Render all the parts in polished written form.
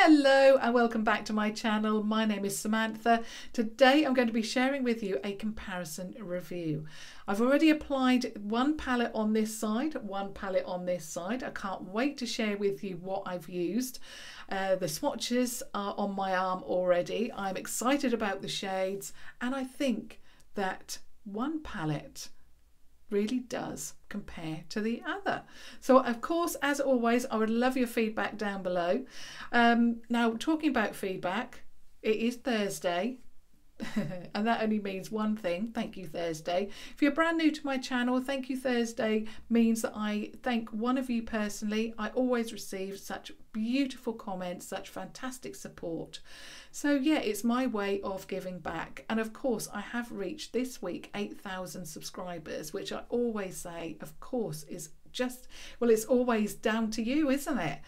Hello and welcome back to my channel. My name is Samantha. Today I'm going to be sharing with you a comparison review. I've already applied one palette on this side, one palette on this side. I can't wait to share with you what I've used. The swatches are on my arm already. I'm excited about the shades and I think that one palette really does compare to the other. So of course, as always, I would love your feedback down below. Now talking about feedback, it is Thursday and that only means one thing. Thank you, Thursday. If you're brand new to my channel, thank you, Thursday means that I thank one of you personally. I always receive such beautiful comments, such fantastic support. So yeah, it's my way of giving back. And of course, I have reached this week 8,000 subscribers, which I always say, of course, is just, well, it's always down to you, isn't it?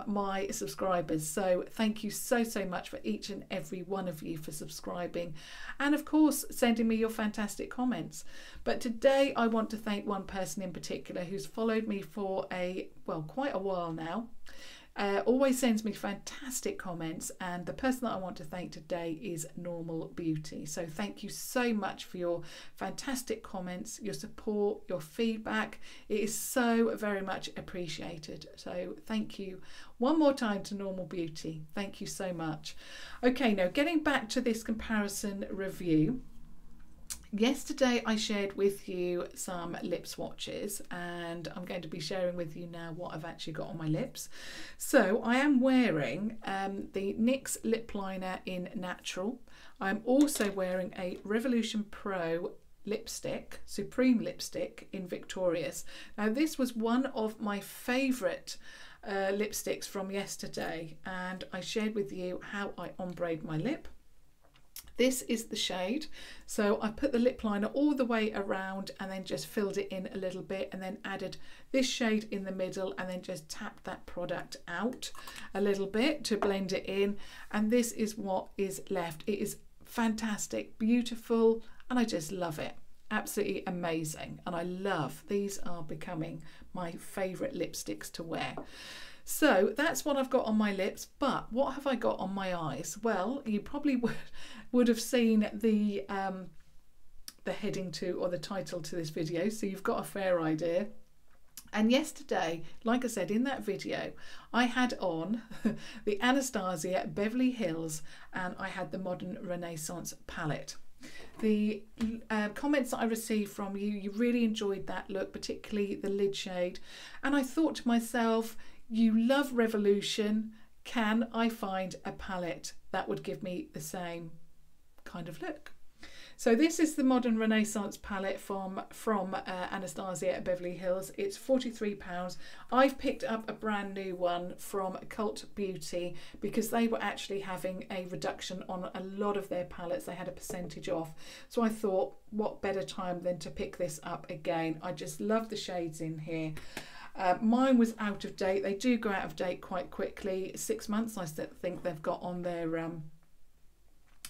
My subscribers. So thank you so much for each and every one of you for subscribing and of course sending me your fantastic comments. But today I want to thank one person in particular who's followed me for quite a while now. Always sends me fantastic comments, and the person that I want to thank today is Normal Beauty. So thank you so much for your fantastic comments, your support, your feedback. It is so very much appreciated. So thank you one more time to Normal Beauty. Thank you so much. Okay, now getting back to this comparison review. Yesterday I shared with you some lip swatches and I'm going to be sharing with you now what I've actually got on my lips. So I am wearing the NYX lip liner in Natural. I'm also wearing a Revolution Pro lipstick, Supreme lipstick in Victorious. Now this was one of my favourite lipsticks from yesterday and I shared with you how I ombre'd my lip. This is the shade, so I put the lip liner all the way around and then just filled it in a little bit and then added this shade in the middle and then just tapped that product out a little bit to blend it in, and this is what is left. It is fantastic, beautiful, and I just love it. Absolutely amazing, and I love these are becoming my favourite lipsticks to wear. So that's what I've got on my lips, but what have I got on my eyes? Well, you probably would have seen the heading to or the title to this video, so you've got a fair idea. And yesterday, like I said in that video, I had on the Anastasia Beverly Hills and I had the Modern Renaissance palette. The comments that I received from you, you really enjoyed that look, particularly the lid shade, and I thought to myself, you love Revolution, can I find a palette that would give me the same kind of look? So this is the Modern Renaissance palette from Anastasia at Beverly Hills. It's £43. I've picked up a brand new one from Cult Beauty because they were actually having a reduction on a lot of their palettes. They had a percentage off. So I thought, what better time than to pick this up again? I just love the shades in here. Mine was out of date. They do go out of date quite quickly. 6 months I think they've got on their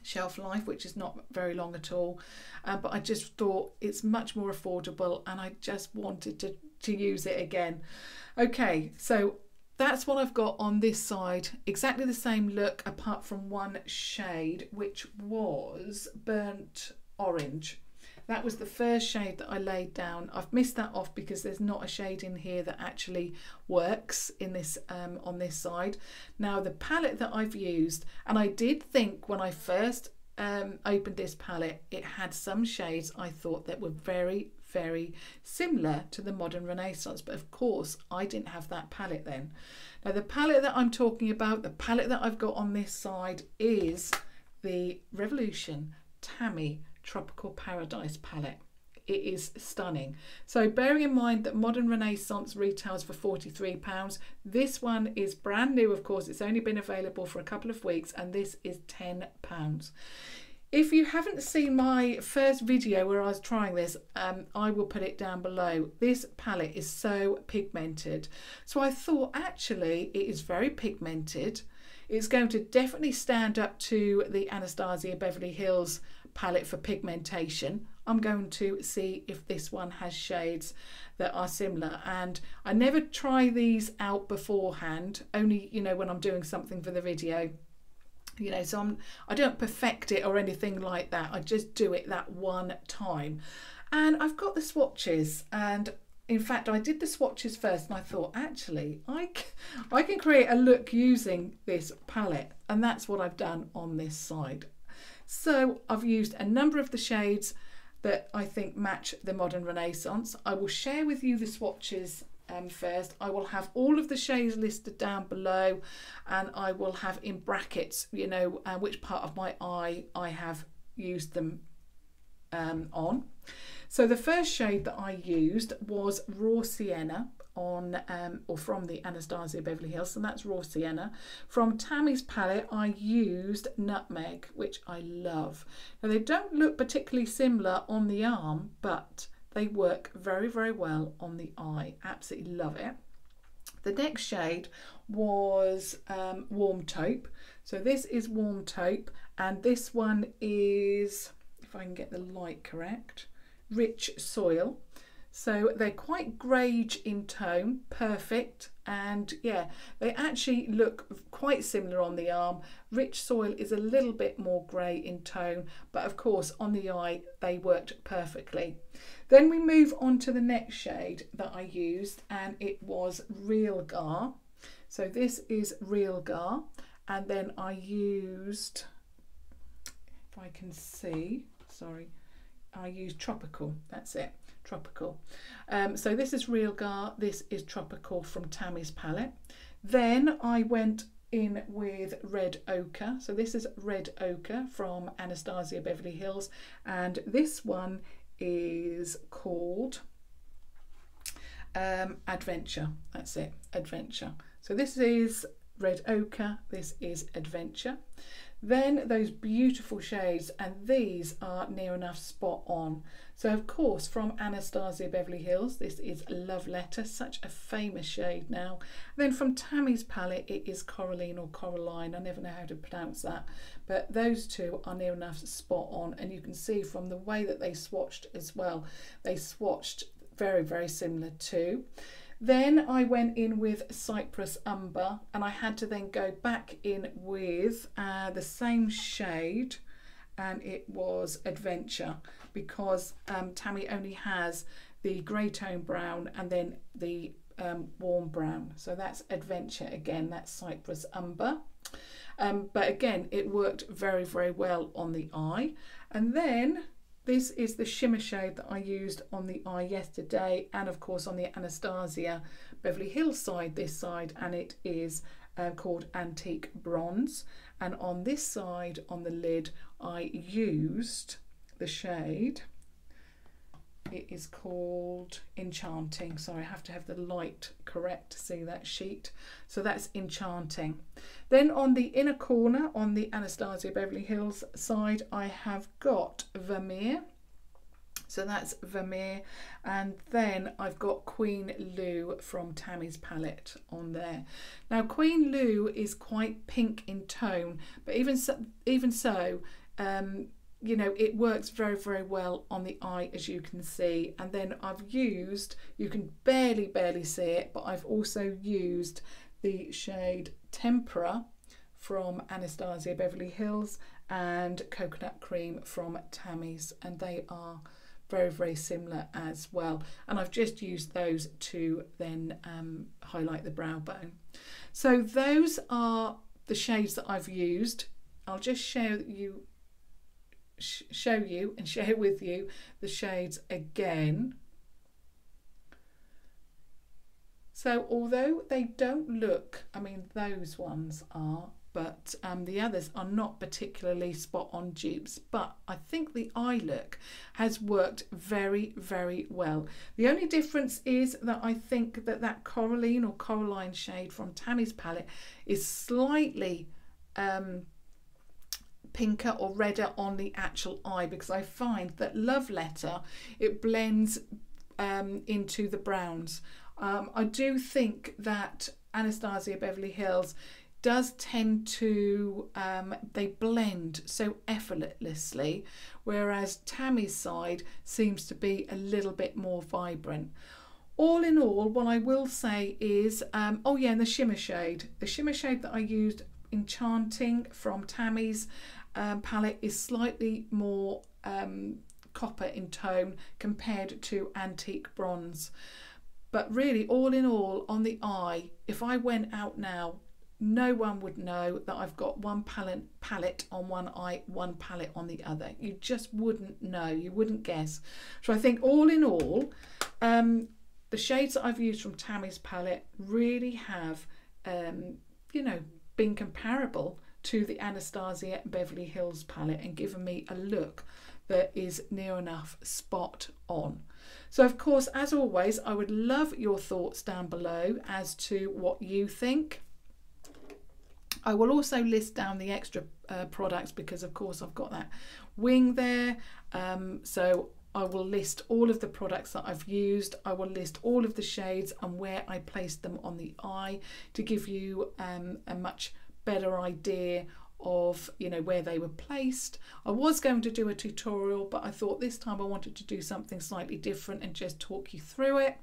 shelf life, which is not very long at all, but I just thought it's much more affordable and I just wanted to use it again. Okay, so that's what I've got on this side. Exactly the same look apart from one shade, which was burnt orange. That was the first shade that I laid down. I've missed that off because there's not a shade in here that actually works in this on this side. Now the palette that I've used, and I did think when I first opened this palette, it had some shades I thought that were very similar to the Modern Renaissance, but of course I didn't have that palette then. Now the palette that I'm talking about, the palette that I've got on this side is the Revolution Tammi Tropical Paradise palette. It is stunning. So bearing in mind that Modern Renaissance retails for £43, this one is brand new, of course. It's only been available for a couple of weeks and this is £10. If you haven't seen my first video where I was trying this, I will put it down below. This palette is so pigmented. So I thought actually it is very pigmented. It's going to definitely stand up to the Anastasia Beverly Hills palette for pigmentation. I'm going to see if this one has shades that are similar. And I never try these out beforehand, only, you know, when I'm doing something for the video. You know, so I don't perfect it or anything like that. I just do it that one time. And I've got the swatches, and in fact I did the swatches first, and I thought, actually I can create a look using this palette, and that's what I've done on this side. So I've used a number of the shades that I think match the Modern Renaissance. I will share with you the swatches first. I will have all of the shades listed down below, and I will have in brackets, you know, which part of my eye I have used them on. So the first shade that I used was Raw Sienna on or from the Anastasia Beverly Hills, and that's Raw Sienna. From Tammi's palette I used Nutmeg, which I love. Now they don't look particularly similar on the arm, but they work very, very well on the eye. Absolutely love it. The next shade was Warm Taupe. So this is Warm Taupe, and this one is, if I can get the light correct, Rich Soil. So they're quite greige in tone, perfect, and yeah, they actually look quite similar on the arm. Rich Soil is a little bit more grey in tone, but of course on the eye they worked perfectly. Then we move on to the next shade that I used, and it was Realgar. So this is Realgar, and then I used, if I can see, sorry, I used Tropical, that's it. Tropical. So this is Realgar, this is Tropical from Tammi's palette. Then I went in with Red Ochre. So this is Red Ochre from Anastasia Beverly Hills, and this one is called Adventure. That's it, Adventure. So this is Red Ochre, this is Adventure. Then those beautiful shades, and these are near enough spot on. So of course from Anastasia Beverly Hills, this is Love Letter, such a famous shade now. Then from Tammi's palette it is Coralline or Coralline, I never know how to pronounce that, but those two are near enough spot on, and you can see from the way that they swatched as well, they swatched very, very similar too. Then I went in with Cyprus Umber, and I had to then go back in with the same shade, and it was Adventure, because Tammi only has the grey tone brown and then the warm brown. So that's Adventure again, that's Cyprus Umber. But again, it worked very, very well on the eye. And then this is the shimmer shade that I used on the eye yesterday, and of course on the Anastasia Beverly Hills side, this side, and it is called Antique Bronze. And on this side, on the lid, I used the shade, it is called Enchanting. Sorry, I have to have the light correct to see that sheet. So that's Enchanting. Then on the inner corner, on the Anastasia Beverly Hills side, I have got Vermeer. So that's Vermeer. And then I've got Queen Lou from Tammi's palette on there. Now Queen Lou is quite pink in tone, but even so, you know, it works very, very well on the eye, as you can see. And then I've used, you can barely see it, but I've also used the shade Tempera from Anastasia Beverly Hills and Coconut Cream from Tammi's, and they are very, very similar as well. And I've just used those to then highlight the brow bone. So those are the shades that I've used. I'll just show you and share with you the shades again. So although they don't look, I mean those ones are, but the others are not particularly spot on dupes, but I think the eye look has worked very, very well. The only difference is that I think that that Coralline or Coralline shade from Tammi's palette is slightly pinker or redder on the actual eye, because I find that Love Letter, it blends into the browns. I do think that Anastasia Beverly Hills does tend to, they blend so effortlessly, whereas Tammy's side seems to be a little bit more vibrant. All in all, what I will say is, oh yeah, and the shimmer shade that I used, Enchanting, from Tammy's palette, is slightly more copper in tone compared to Antique Bronze. But really, all in all, on the eye, if I went out now, no one would know that I've got one palette on one eye, one palette on the other. You just wouldn't know, you wouldn't guess. So I think all in all, the shades that I've used from Tammy's palette really have, you know, been comparable to the Anastasia Beverly Hills palette and given me a look that is near enough spot on. So of course, as always, I would love your thoughts down below as to what you think. I will also list down the extra products because of course I've got that wing there. So I will list all of the products that I've used. I will list all of the shades and where I placed them on the eye to give you a much better idea of, you know, where they were placed. I was going to do a tutorial, but I thought this time I wanted to do something slightly different and just talk you through it.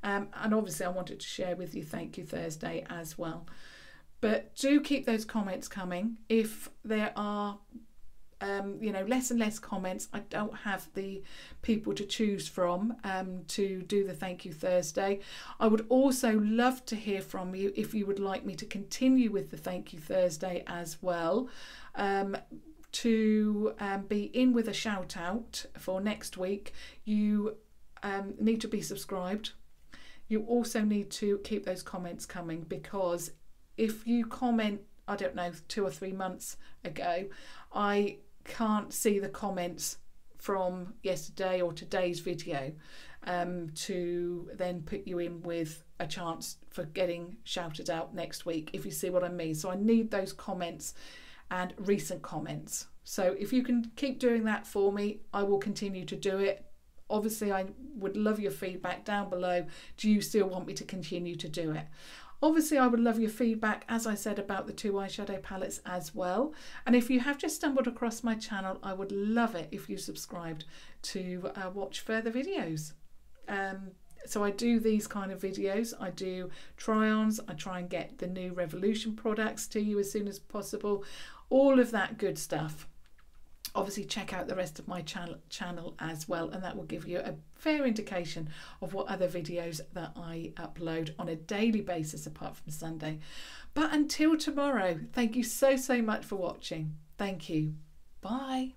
And obviously I wanted to share with you Thank You Thursday as well. But do keep those comments coming. If there are you know, less and less comments, I don't have the people to choose from to do the Thank You Thursday. I would also love to hear from you if you would like me to continue with the Thank You Thursday as well, to be in with a shout out for next week. You need to be subscribed. You also need to keep those comments coming, because if you comment, I don't know, 2 or 3 months ago, I can't see the comments from yesterday or today's video to then put you in with a chance for getting shouted out next week, if you see what I mean. So I need those comments and recent comments. So if you can keep doing that for me, I will continue to do it. Obviously, I would love your feedback down below. Do you still want me to continue to do it? Obviously, I would love your feedback, as I said, about the 2 eyeshadow palettes as well. And if you have just stumbled across my channel, I would love it if you subscribed to watch further videos. So I do these kind of videos. I do try-ons. I try and get the new Revolution products to you as soon as possible. All of that good stuff. Obviously, check out the rest of my channel as well, and that will give you a fair indication of what other videos that I upload on a daily basis apart from Sunday. But until tomorrow, thank you so much for watching. Thank you. Bye.